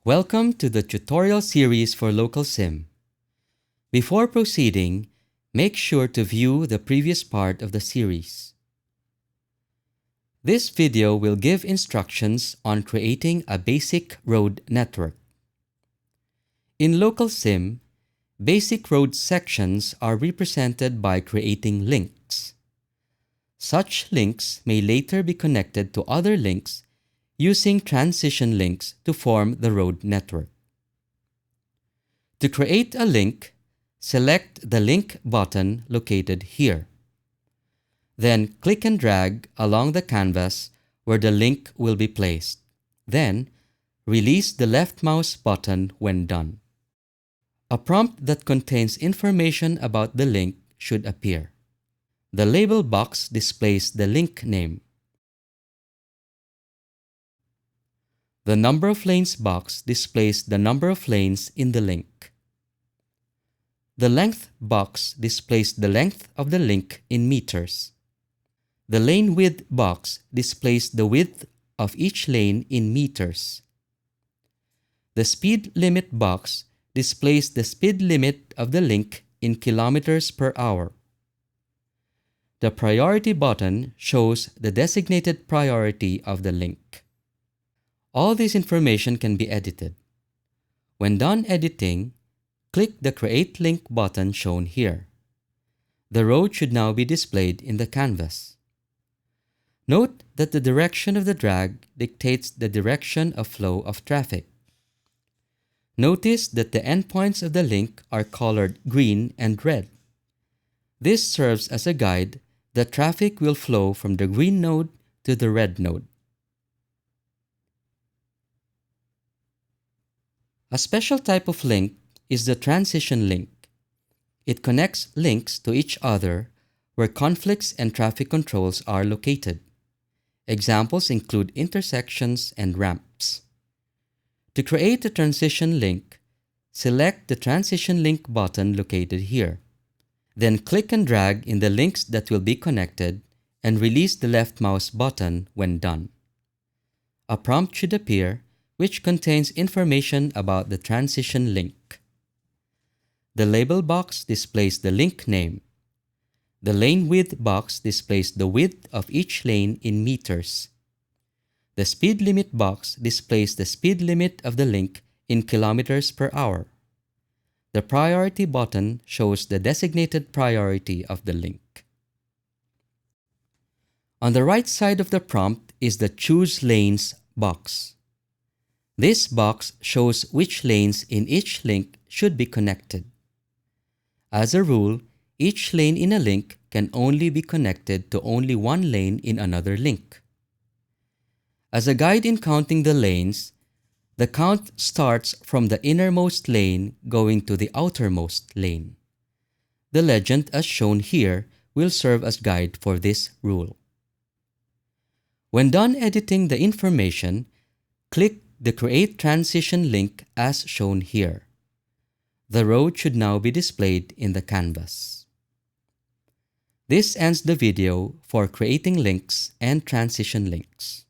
Welcome to the tutorial series for LocalSim. Before proceeding, make sure to view the previous part of the series. This video will give instructions on creating a basic road network. In LocalSim, basic road sections are represented by creating links. Such links may later be connected to other links using transition links to form the road network. To create a link, select the link button located here. Then click and drag along the canvas where the link will be placed. Then, release the left mouse button when done. A prompt that contains information about the link should appear. The label box displays the link name. The number of lanes box displays the number of lanes in the link. The length box displays the length of the link in meters. The lane width box displays the width of each lane in meters. The speed limit box displays the speed limit of the link in kilometers per hour. The priority button shows the designated priority of the link. All this information can be edited. When done editing, click the Create Link button shown here. The road should now be displayed in the canvas. Note that the direction of the drag dictates the direction of flow of traffic. Notice that the endpoints of the link are colored green and red. This serves as a guide that traffic will flow from the green node to the red node. A special type of link is the transition link. It connects links to each other where conflicts and traffic controls are located. Examples include intersections and ramps. To create a transition link, select the transition link button located here. Then click and drag in the links that will be connected and release the left mouse button when done. A prompt should appear which contains information about the transition link. The label box displays the link name. The lane width box displays the width of each lane in meters. The speed limit box displays the speed limit of the link in kilometers per hour. The priority button shows the designated priority of the link. On the right side of the prompt is the Choose Lanes box. This box shows which lanes in each link should be connected. As a rule, each lane in a link can only be connected to only one lane in another link. As a guide in counting the lanes, the count starts from the innermost lane going to the outermost lane. The legend as shown here will serve as guide for this rule. When done editing the information, click the Create Transition link as shown here. The road should now be displayed in the canvas. This ends the video for creating links and transition links.